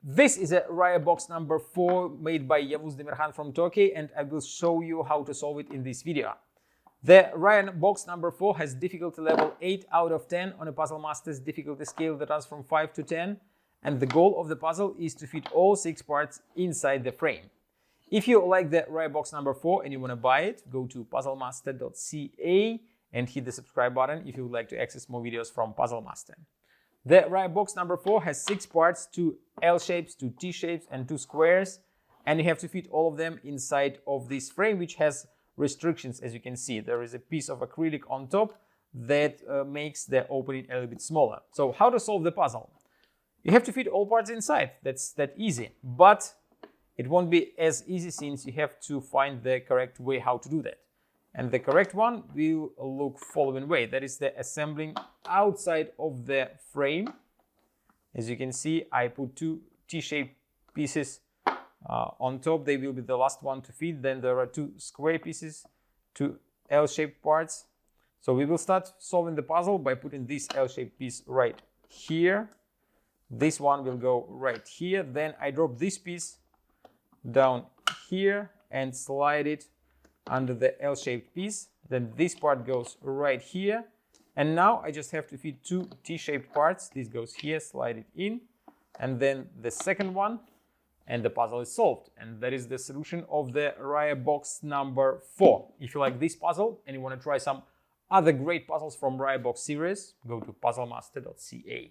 This is a Raya box number 4 made by Yavuz Demirhan from Turkey, and I will show you how to solve it in this video. The Raya box number 4 has difficulty level 8 out of 10 on a Puzzle Masters difficulty scale that runs from 5 to 10, and the goal of the puzzle is to fit all 6 parts inside the frame. If you like the Raya box number 4 and you want to buy it, go to puzzlemaster.ca and hit the subscribe button if you would like to access more videos from Puzzle Master. The Raya box number 4 has 6 parts, 2 L shapes, 2 T shapes, and 2 squares, and you have to fit all of them inside of this frame, which has restrictions. As you can see, there is a piece of acrylic on top that makes the opening a little bit smaller. So how to solve the puzzle? You have to fit all parts inside. That's that easy, but it won't be as easy since you have to find the correct way how to do that. And the correct one will look following way. That is the assembling outside of the frame. As you can see, I put 2 T-shaped pieces on top. They will be the last one to fit. Then there are 2 square pieces, 2 L-shaped parts. So we will start solving the puzzle by putting this L-shaped piece right here. This one will go right here. Then I drop this piece down here and slide it under the L-shaped piece. Then this part goes right here, and now I just have to fit 2 T-shaped parts. This goes here, slide it in, and then the second one, and the puzzle is solved. And that is the solution of the Raya box number 4. If you like this puzzle and you want to try some other great puzzles from Raya box series, go to puzzlemaster.ca.